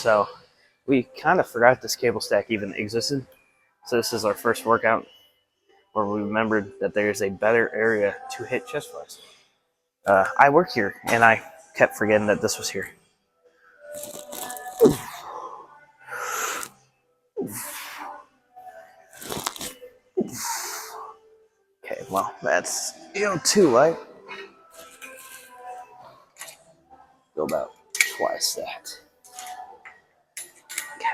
So we kind of forgot this cable stack even existed. So this is our first workout where we remembered that there's a better area to hit chest flies. I work here, and I kept forgetting that this was here. Okay, well, that's too light. Go about twice that. Okay.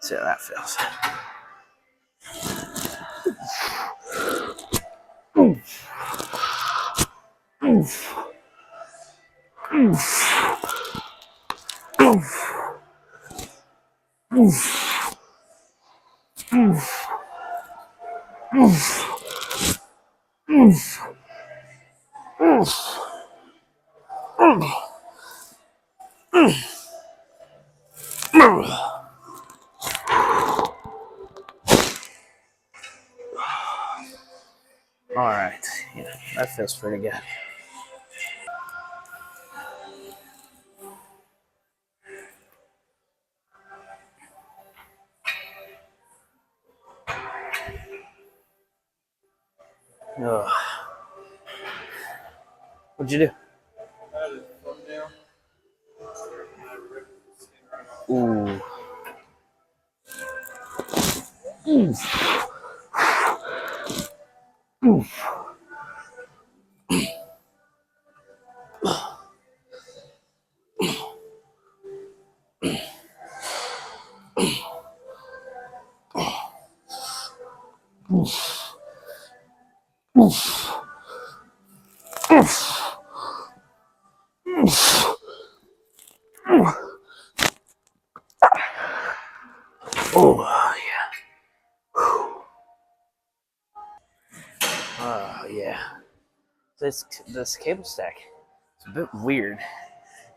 See how that feels. All right, yeah, that feels pretty good. Ugh. What'd you do? Ooh. Oh, yeah. This cable stack, it's a bit weird.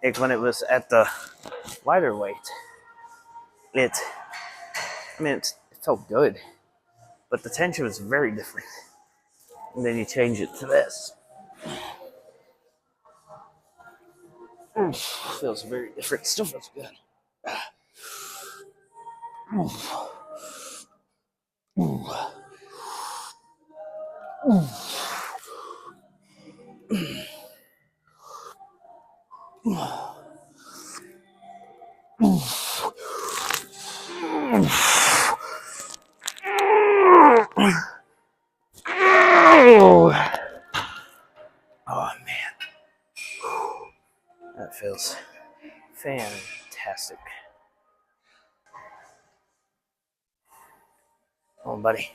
Like when it was at the lighter weight, it felt good, but the tension was very different. And then you change it to this. Feels very different. Still feels good. Oh man, that feels fantastic. Oh, buddy.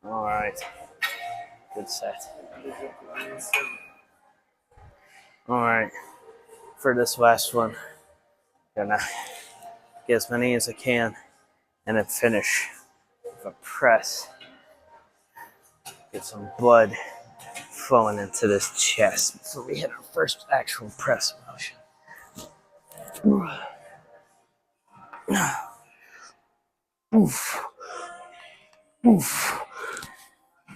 All right, good set. All right, for this last one, gonna get as many as I can, and then finish with a press. Get some blood flowing into this chest before we hit our first actual press motion. Oof. Oof.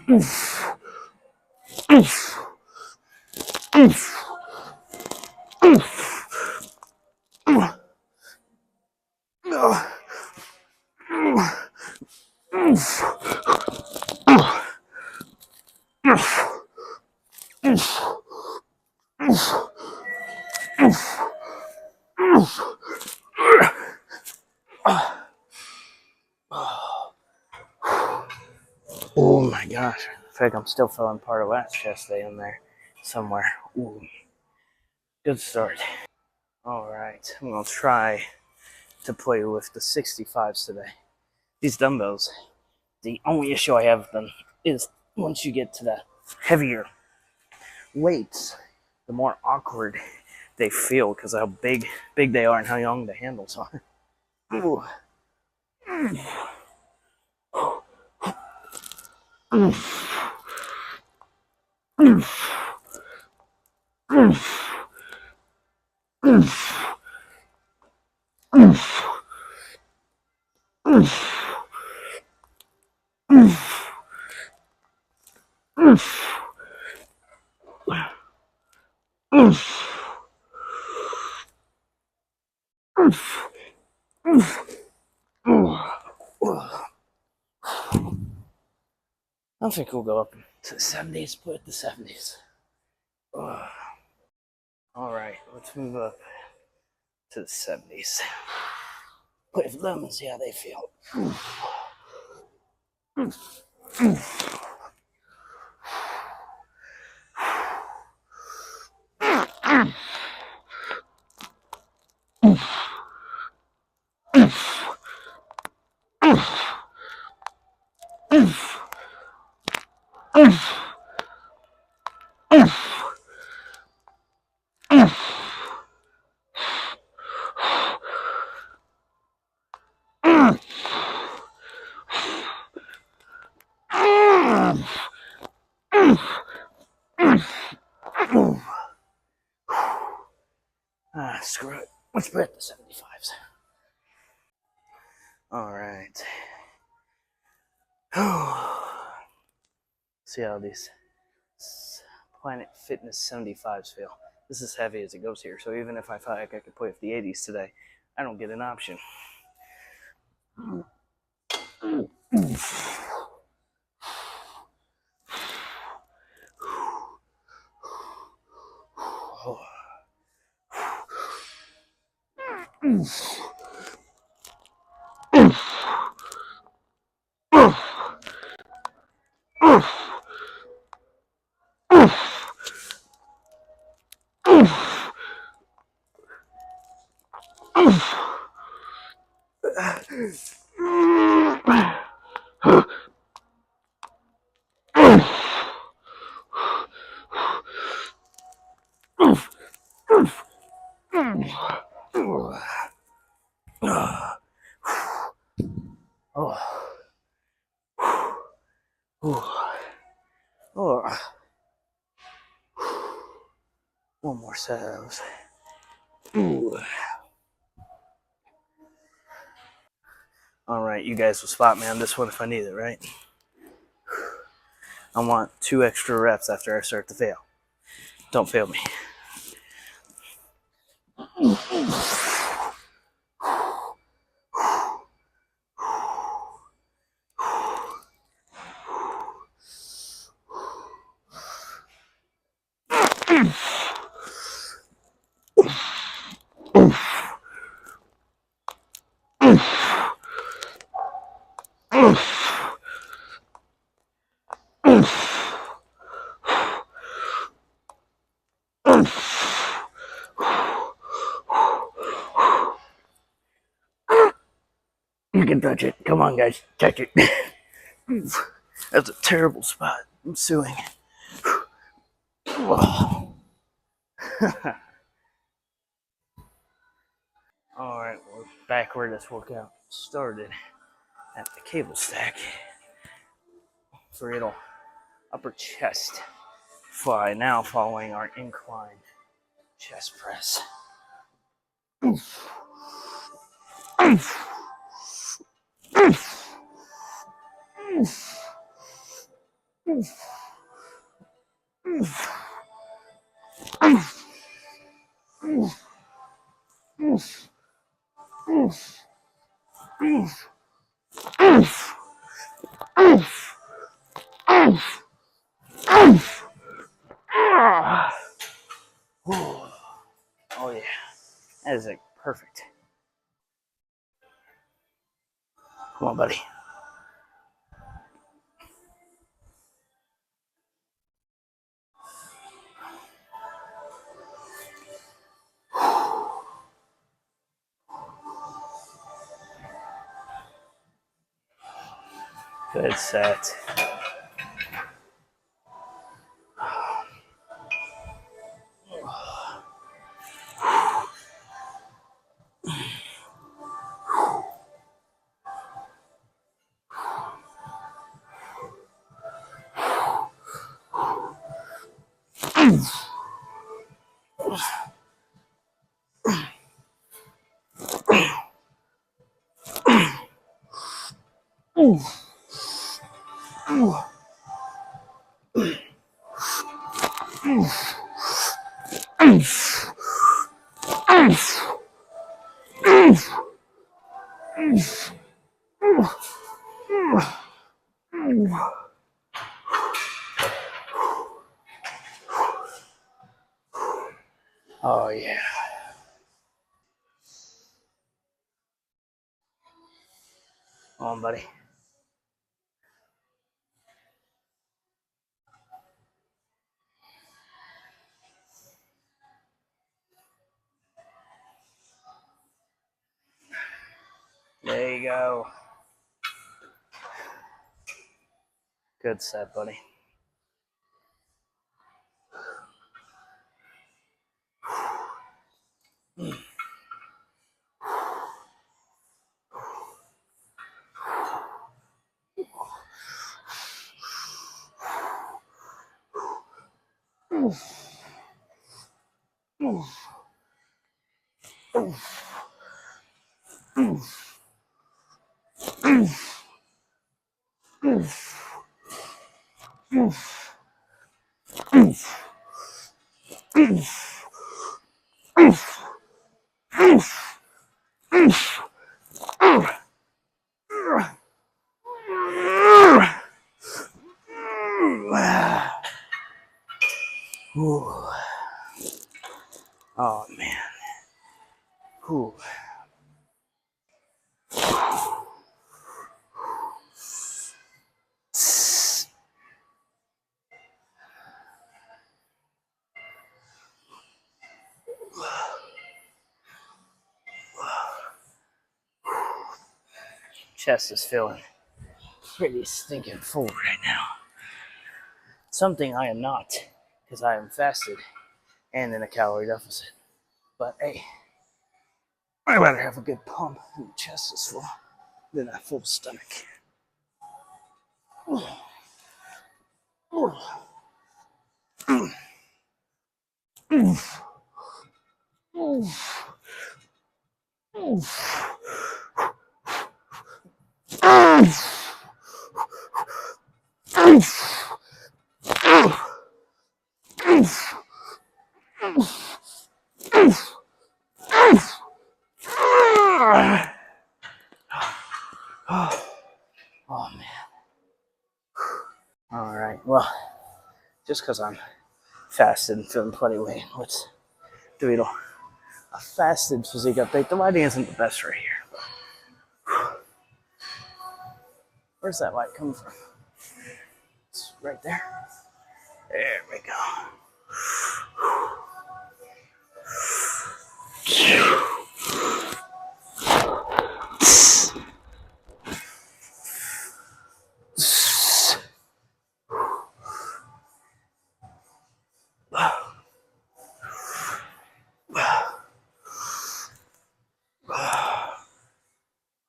Oof. Oof. Oof. Oh my gosh, I feel like I'm still feeling part of last chest day in there somewhere. Ooh. Good start. All right, I'm gonna try to play with the 65s today. These dumbbells, the only issue I have with them is once you get to the heavier weights, the more awkward they feel because of how big they are and how long the handles are. Ooh. I think we'll go up to the 70s, put the 70s. All right, let's move up to the 70s. Play for them and see how they feel. Screw it. Let's put the 75s. All right. See how these Planet Fitness 75s feel. This is heavy as it goes here, so even if I felt like I could play with the 80s today, I don't get an option. One more set of those. All right, you guys will spot me on this one if I need it, right? I want 2 extra reps after I start to fail. Don't fail me. You can touch it. Come on, guys. Touch it. That's a terrible spot. I'm suing. All right, we're back where this workout started at the cable stack for it'll upper chest fly. Now following our incline chest press. Oh yeah, that is like perfect. Come on, buddy. Good set. Oh yeah. Come on, buddy. There you go. Good set, buddy. Ooh. Oh man. Ooh. Chest is feeling pretty stinking full right now. Something I am not, because I am fasted and in a calorie deficit. But hey, I'd rather have a good pump and the chest is full than a full stomach. Oh man. All right. Well, just because I'm fasted and feeling plenty lean, let's do a fasted physique update. The lighting isn't the best right here. Where's that light coming from? It's right there. There we go.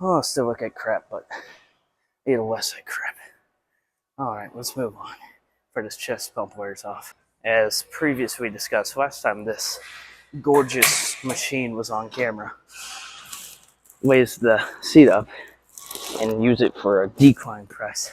Oh, still look like crap, but either less like crap. All right, let's move on for this chest pump wears off. As previously discussed last time, this gorgeous machine was on camera. Raise the seat up and use it for a decline press.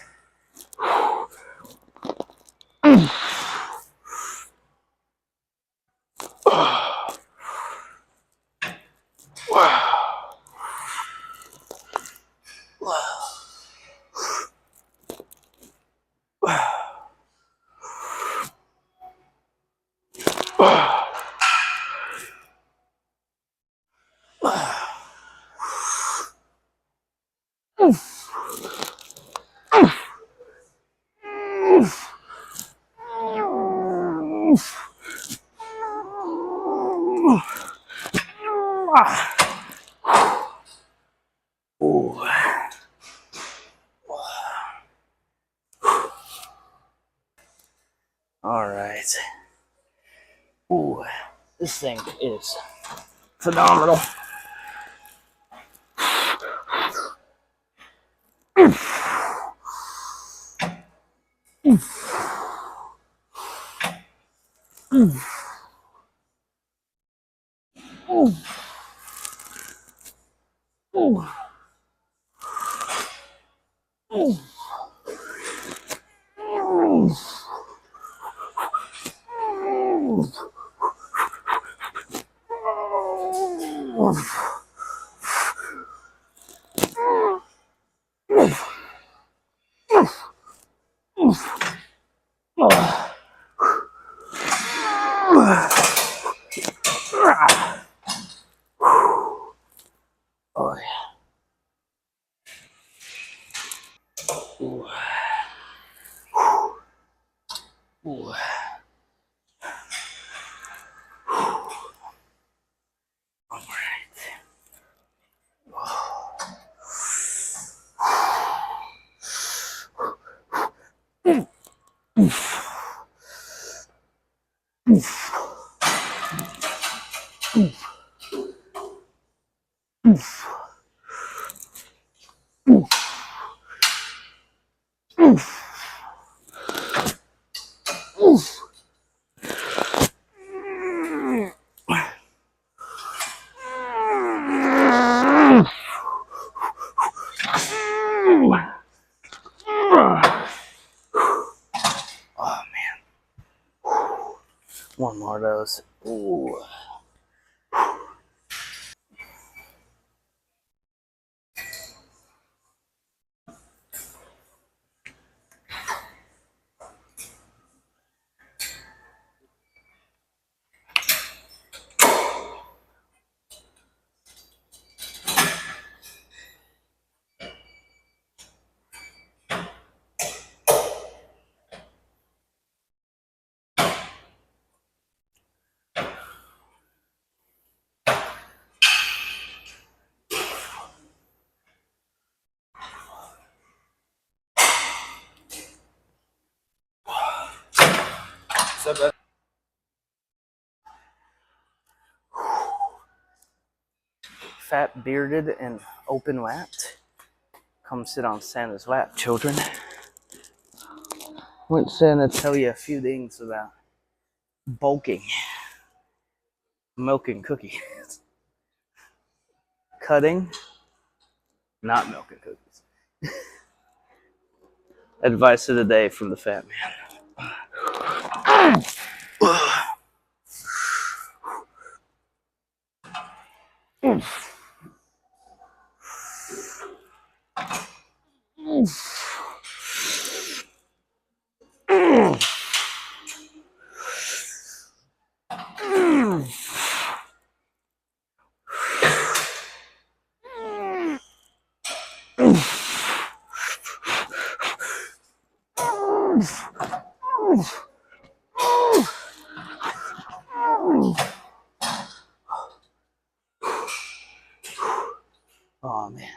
Ooh. All right. Ooh, this thing is phenomenal. Oh yeah. Ooh. Ooh. All right. Oh man. One more of those. Ooh. Fat, bearded, and open lapped. Come sit on Santa's lap, children. Want Santa tell you a few things about bulking, milking cookies, cutting, not milking cookies. Advice of the day from the fat man. Oh man.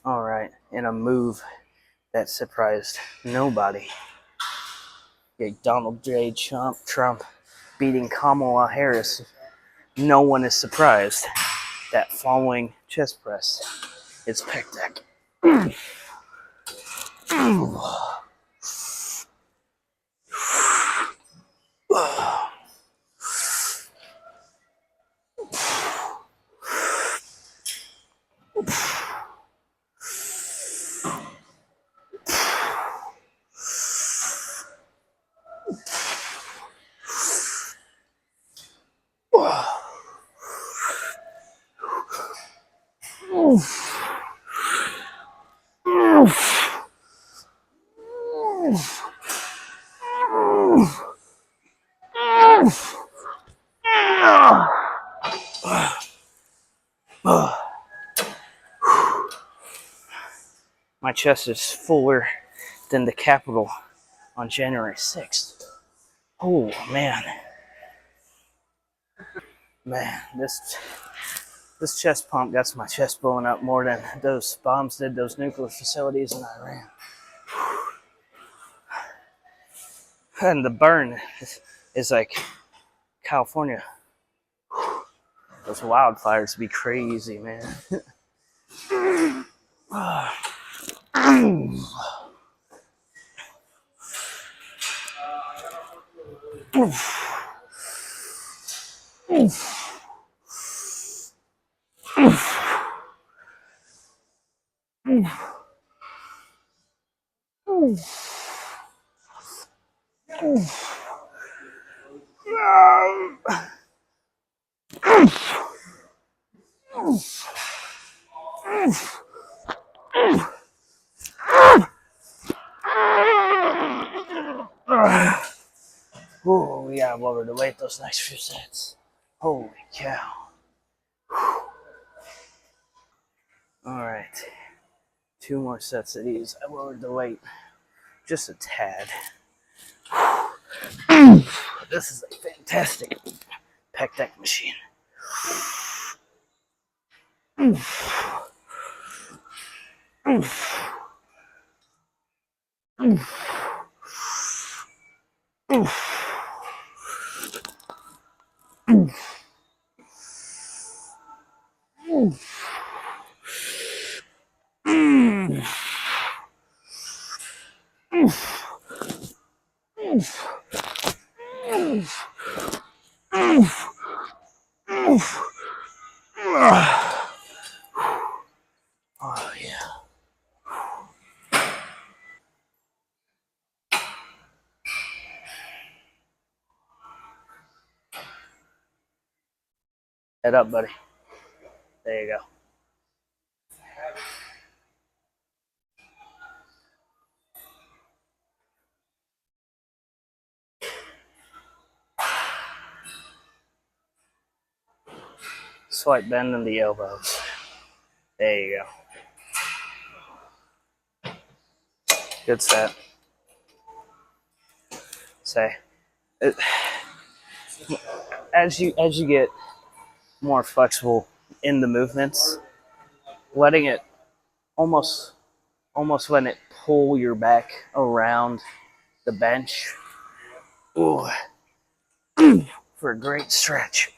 All right, in a move that surprised nobody, Donald J. Trump beating Kamala Harris. No one is surprised that following chest press, it's pec deck. My chest is fuller than the Capitol on January 6th. Oh man, this chest pump got my chest blowing up more than those bombs did those nuclear facilities in Iran. And the burn is like California. Those wildfires be crazy, man. Ooh, we gotta lower the weight those next few sets. Holy cow. Alright. 2 more sets of these. I lowered the weight just a tad. This is a fantastic pec deck machine. Oh, yeah. Head up, buddy. There you go. Slight bend in the elbows. There you go. Good set. Say, as you get more flexible in the movements, letting it almost letting it pull your back around the bench. Ooh, for a great stretch.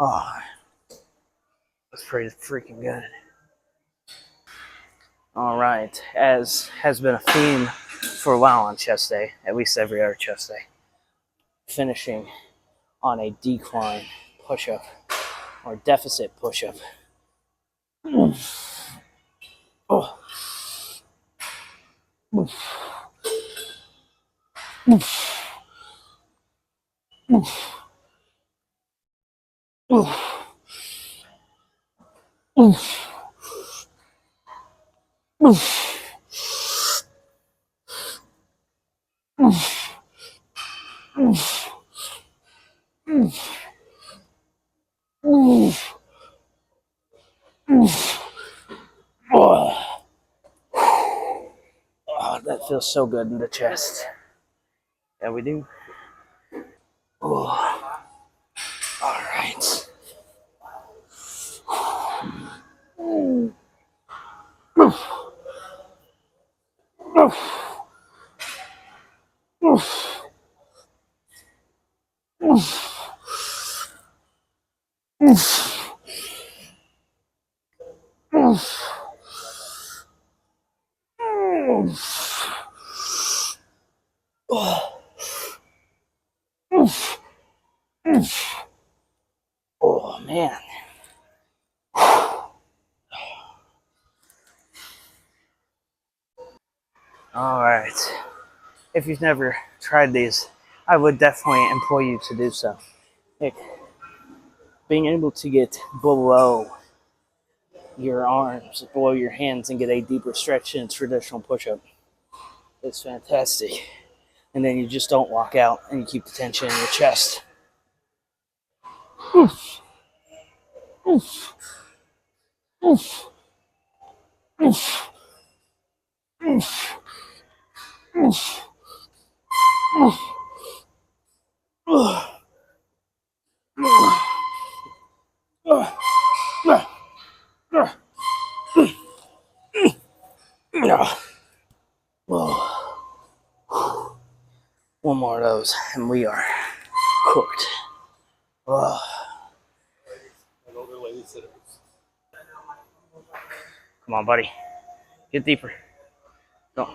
Oh, that's pretty freaking good. All right, as has been a theme for a while on chest day, at least every other chest day, finishing on a decline push-up or deficit push-up. Oh. Oh, that feels so good in the chest. Yeah, we do. Oh, all right. Oh, man. All right. If you've never tried these, I would definitely implore you to do so. Like, being able to get below your arms, below your hands, and get a deeper stretch in traditional push-up is fantastic. And then you just don't walk out and you keep the tension in your chest. Oof. Oof. Oof. One more of those, and we are cooked. Oh. Come on, buddy. Get deeper. Go.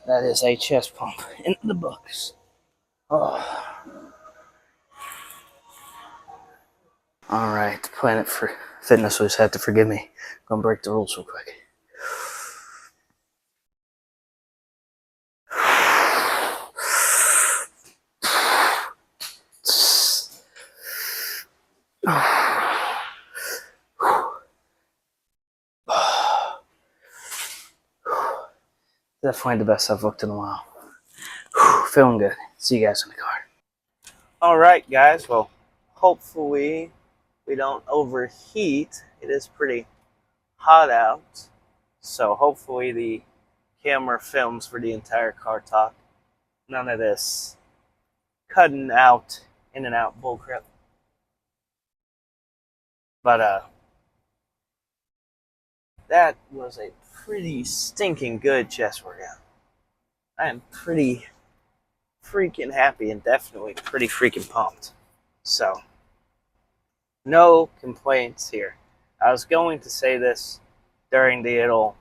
That is a chest pump in the books. Oh. All right, Planet for Fitness was had to forgive me. Gonna break the rules real quick. Definitely the best I've looked in a while. Feeling good. See you guys in the car. All right, guys. Well, hopefully we don't overheat. It is pretty hot out, so hopefully the camera films for the entire car talk. None of this cutting out, in and out bullcrap. But that was a pretty stinking good chest workout. I am pretty freaking happy and definitely pretty freaking pumped. So, no complaints here. I was going to say this during the little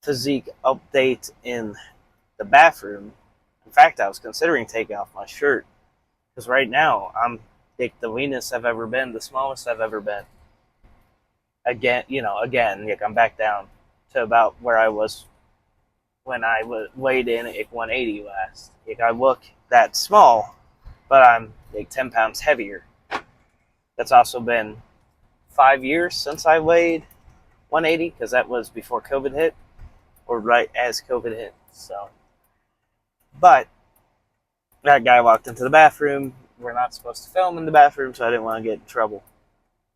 physique update in the bathroom. In fact, I was considering taking off my shirt because right now I'm like the leanest I've ever been, the smallest I've ever been. Again, like I'm back down to about where I was when I weighed in at 180 last. Like I look that small, but I'm like 10 pounds heavier. That's also been 5 years since I weighed 180 because that was before COVID hit, or right as COVID hit. So, but that guy walked into the bathroom. We're not supposed to film in the bathroom, so I didn't want to get in trouble.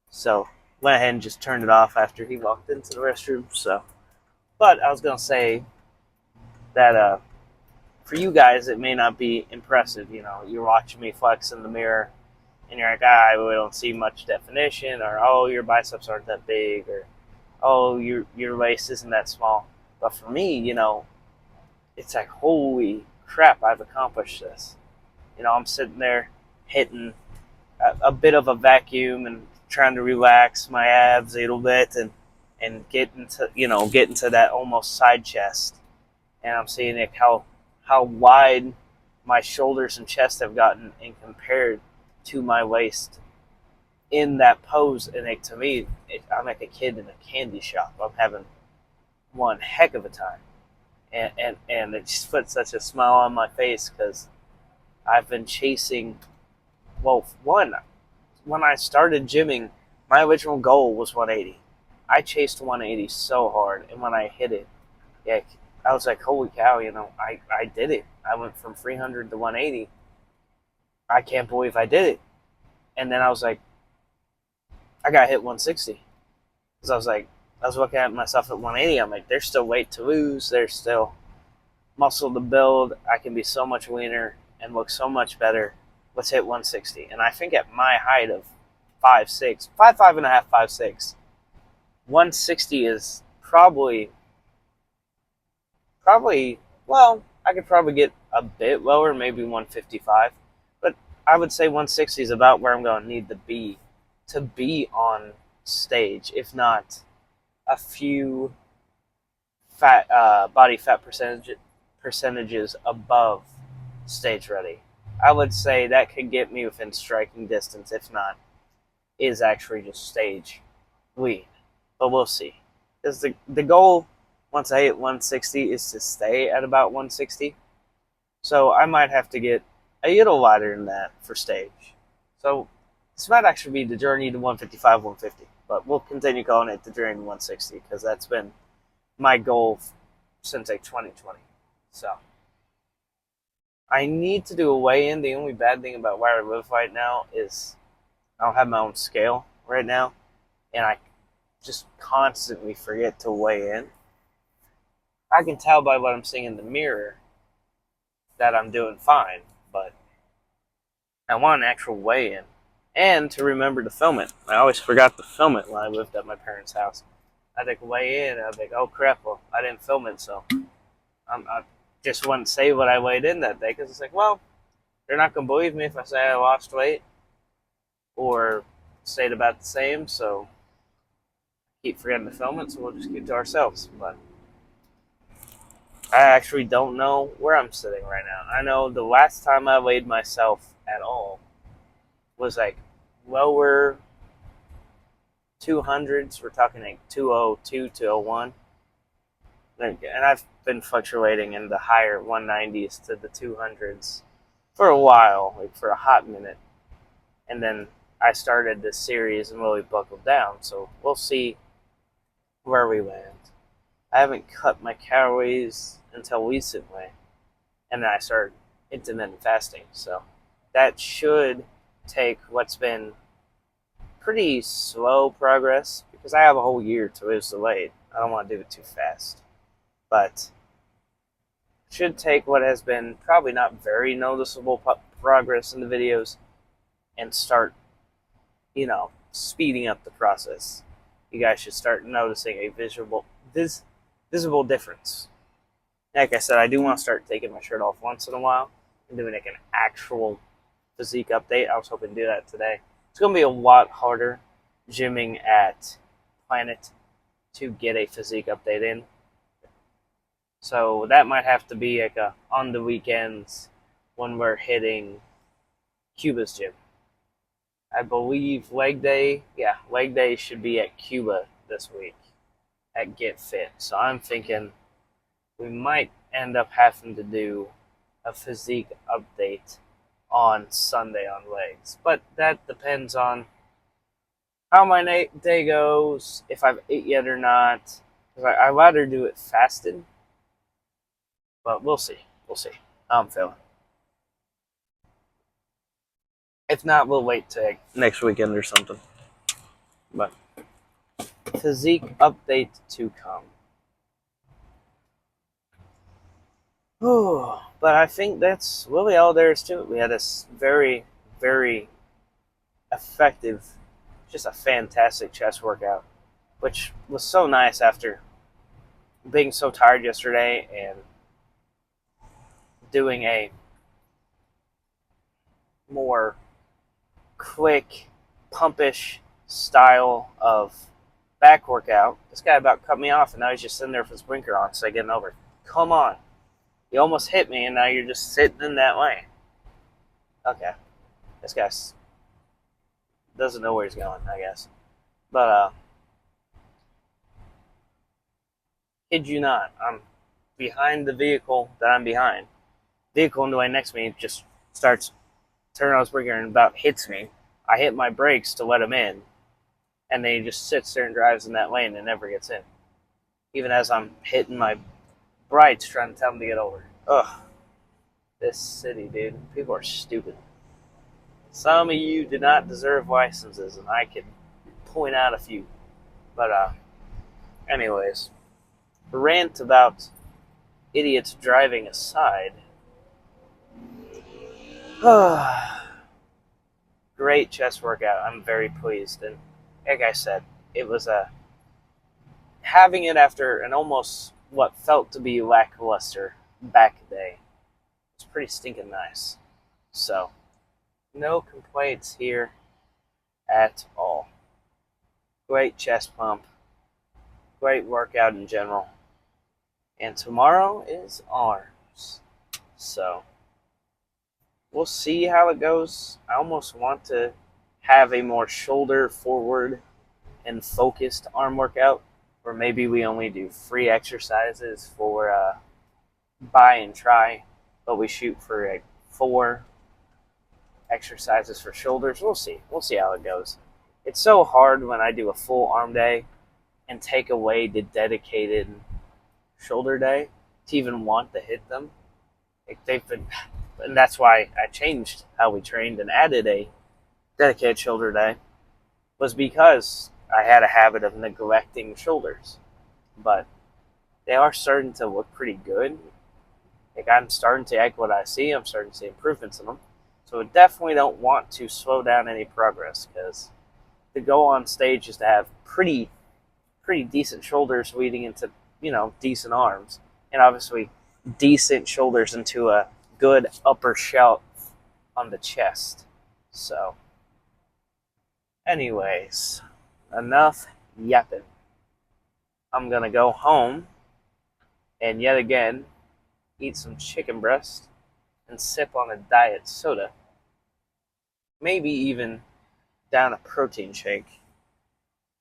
So went ahead and just turned it off after he walked into the restroom. So, but I was gonna say that for you guys, it may not be impressive. You know, you're watching me flex in the mirror, and you're like, we don't see much definition, or oh, your biceps aren't that big, or oh, your waist isn't that small. But for me, it's like, holy crap, I've accomplished this. I'm sitting there hitting a bit of a vacuum and trying to relax my abs a little bit and get into that almost side chest. And I'm seeing like how wide my shoulders and chest have gotten and compared to my waist in that pose. And to me, I'm like a kid in a candy shop. I'm having one heck of a time. And it just puts such a smile on my face because I've been chasing. Well, when I started gymming, my original goal was 180. I chased 180 so hard, and when I hit it, yeah, I was like, holy cow, I did it. I went from 300 to 180. I can't believe I did it. And then I was like, I got hit 160. Because I was looking at myself at 180. I'm like, there's still weight to lose. There's still muscle to build. I can be so much leaner and look so much better. Let's hit 160. And I think at my height of 5'6", 5'5.5", 5'6", 160 is probably, well, I could probably get a bit lower, maybe 155. But I would say 160 is about where I'm going to need to be on stage, if not a few body fat percentages above stage ready. I would say that could get me within striking distance, if not, is actually just stage lead. But we'll see. Because the goal, once I hit 160, is to stay at about 160. So I might have to get a little lighter than that for stage. So this might actually be the journey to 155, 150. But we'll continue calling it the journey to 160 because that's been my goal since like 2020. So I need to do a weigh in. The only bad thing about where I live right now is I don't have my own scale right now, and I just constantly forget to weigh in. I can tell by what I'm seeing in the mirror that I'm doing fine, but I want an actual weigh in and to remember to film it. I always forgot to film it when I lived at my parents' house. I'd like weigh in, I'd like, oh crap, well, I didn't film it, so I just wouldn't say what I weighed in that day because it's like, well, they're not going to believe me if I say I lost weight or stayed about the same, so keep forgetting to film it, so we'll just keep it to ourselves. But I actually don't know where I'm sitting right now. I know the last time I weighed myself at all was like lower 200s. We're talking like 202, 201. And I've been fluctuating in the higher 190s to the 200s for a while, like for a hot minute. And then I started this series and really buckled down. So we'll see where we land. I haven't cut my calories until recently, and then I started intermittent fasting. So that should take what's been pretty slow progress because I have a whole year to lose the weight. I don't want to do it too fast, but should take what has been probably not very noticeable progress in the videos and start, speeding up the process. You guys should start noticing a visible difference. Like I said, I do want to start taking my shirt off once in a while and doing like an actual physique update. I was hoping to do that today. It's going to be a lot harder gymming at Planet to get a physique update in. So that might have to be like on the weekends when we're hitting Cuba's gym. I believe leg day should be at Cuba this week at Get Fit. So I'm thinking we might end up having to do a physique update on Sunday on legs. But that depends on how my day goes, if I've ate yet or not. I'd rather do it fasted. But we'll see. We'll see how I'm feeling. If not, we'll wait till next weekend or something. But physique update to come. Oh, but I think that's really all there is to it. We had this very, very effective, just a fantastic chest workout, which was so nice after being so tired yesterday and doing a more quick, pumpish style of back workout. This guy about cut me off, and now he's just sitting there with his blinker on, so I get over. Come on. You almost hit me, and now you're just sitting in that lane. Okay. This guy doesn't know where he's going, I guess. But, kid you not, I'm behind the vehicle that I'm behind. Vehicle in the way next to me just starts turning on his blinker and about hits me. I hit my brakes to let him in, and then he just sits there and drives in that lane and never gets in. Even as I'm hitting my brights trying to tell him to get over. Ugh. This city, dude. People are stupid. Some of you do not deserve licenses, and I could point out a few. But, anyways, rant about idiots driving aside. Great chest workout. I'm very pleased. And like I said, it was having it after an almost what felt to be lackluster back day. It's pretty stinking nice. So No complaints here at all. Great chest pump, great workout in general. And tomorrow is ours. So we'll see how it goes. I almost want to have a more shoulder forward and focused arm workout, or maybe we only do free exercises for buy and try, but we shoot for like 4 exercises for shoulders. We'll see. We'll see how it goes. It's so hard when I do a full arm day and take away the dedicated shoulder day to even want to hit them. Like they've been, and that's why I changed how we trained and added a dedicated shoulder day, was because I had a habit of neglecting shoulders. But they are starting to look pretty good. Like I'm starting to like what I see. I'm starting to see improvements in them. So I definitely don't want to slow down any progress, because the goal on stage is to have pretty decent shoulders leading into, decent arms, and obviously decent shoulders into a good upper shelf on the chest. So, anyways, enough yapping. I'm gonna go home and yet again eat some chicken breast and sip on a diet soda. Maybe even down a protein shake.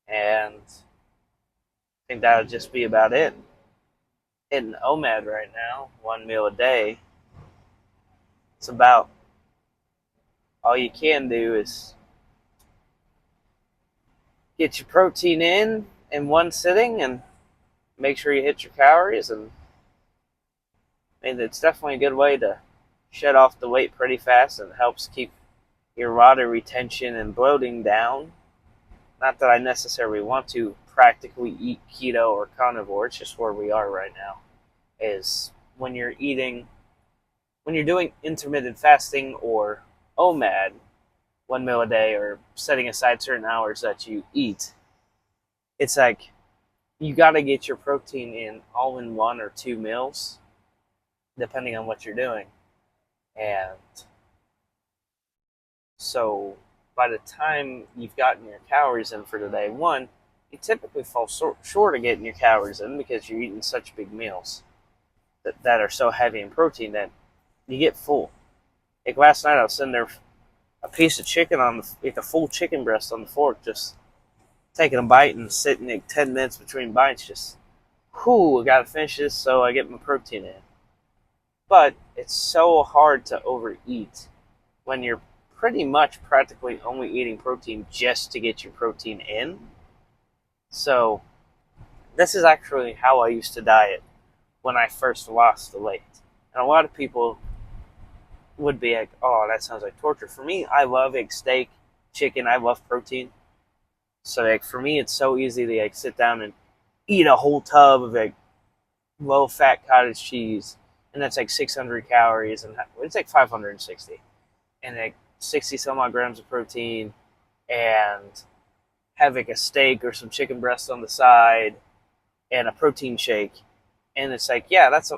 And I think that would just be about it. Hitting OMAD right now, 1 meal a day. It's about all you can do is get your protein in one sitting and make sure you hit your calories. And it's definitely a good way to shed off the weight pretty fast, and helps keep your water retention and bloating down. Not that I necessarily want to practically eat keto or carnivore, it's just where we are right now. Is when you're doing intermittent fasting or OMAD, 1 meal a day, or setting aside certain hours that you eat, it's like you got to get your protein in all in 1 or 2 meals, depending on what you're doing. And so by the time you've gotten your calories in for the day, one, you typically fall short of getting your calories in because you're eating such big meals that are so heavy in protein that you get full. Like last night, I was sitting there, a piece of chicken like a full chicken breast on the fork, just taking a bite and sitting like 10 minutes between bites, just, I gotta finish this so I get my protein in. But it's so hard to overeat when you're pretty much practically only eating protein just to get your protein in. So this is actually how I used to diet when I first lost the weight. And a lot of people would be like, oh, that sounds like torture. For me, I love steak, chicken, I love protein. So like for me, it's so easy to like sit down and eat a whole tub of like low fat cottage cheese, and that's like 600 calories, and it's like 560, and like 60 some odd grams of protein, and have like a steak or some chicken breast on the side, and a protein shake, and it's like, yeah, that's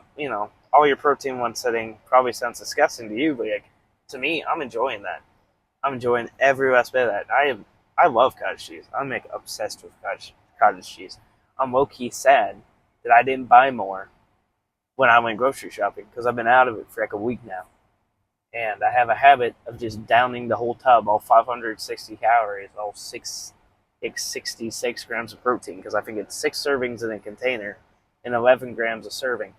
all your protein in one sitting. Probably sounds disgusting to you, but like to me, I'm enjoying that. I'm enjoying every aspect of that. I love cottage cheese. I'm like obsessed with cottage cheese. I'm low key sad that I didn't buy more when I went grocery shopping, because I've been out of it for like a week now. And I have a habit of just downing the whole tub, all 560 calories, all 66 grams of protein, because I think it's 6 servings in a container and 11 grams a serving.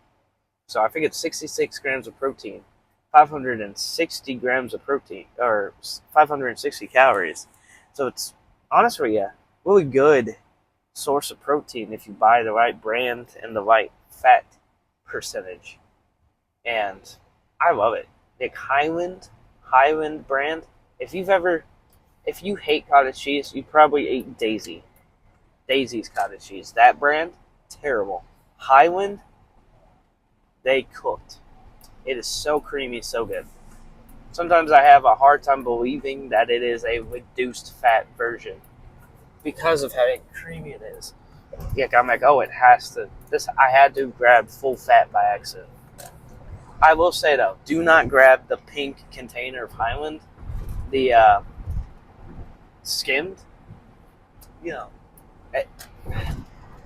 So I think it's 66 grams of protein, 560 grams of protein, or 560 calories. So it's honestly a really good source of protein if you buy the right brand and the right fat percentage. And I love it. Like Highland brand. If you hate cottage cheese, you probably ate Daisy's cottage cheese. That brand, terrible. Highland, they cooked. It is so creamy, so good. Sometimes I have a hard time believing that it is a reduced fat version because of how creamy it is. Like I'm like, oh, it has to. I had to grab full fat by accident. I will say though, do not grab the pink container of Highland. the skimmed, you know, it,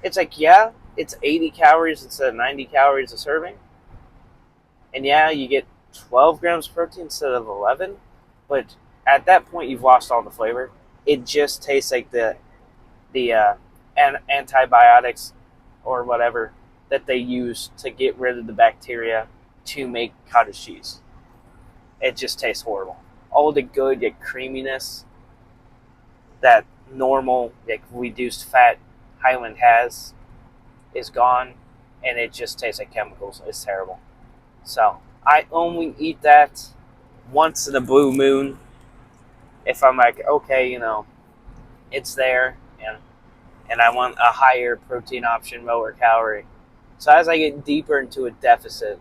it's like, yeah, it's 80 calories instead of 90 calories a serving. And yeah, you get 12 grams of protein instead of 11. But at that point, you've lost all the flavor. It just tastes like the antibiotics or whatever that they use to get rid of the bacteria to make cottage cheese. It just tastes horrible. All the good like, creaminess that normal, like reduced fat Highland has is gone, and it just tastes like chemicals. It's terrible. So I only eat that once in a blue moon if I'm like, okay, it's there, and I want a higher protein option, lower calorie. So as I get deeper into a deficit,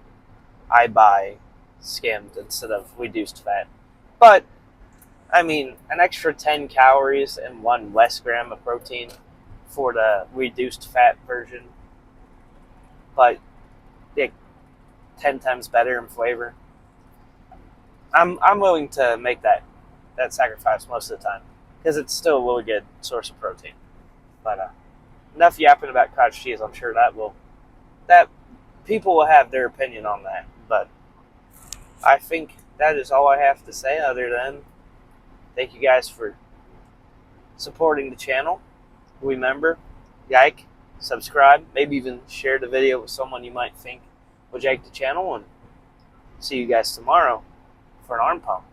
I buy skimmed instead of reduced fat. But I mean, an extra 10 calories and one less gram of protein for the reduced fat version, but like 10 times better in flavor. I'm willing to make that sacrifice most of the time because it's still a really good source of protein. But enough yapping about cottage cheese. I'm sure that people will have their opinion on that. But I think that is all I have to say. Other than thank you guys for supporting the channel. Remember, like, subscribe, maybe even share the video with someone you might think would like the channel. And see you guys tomorrow for an arm pump.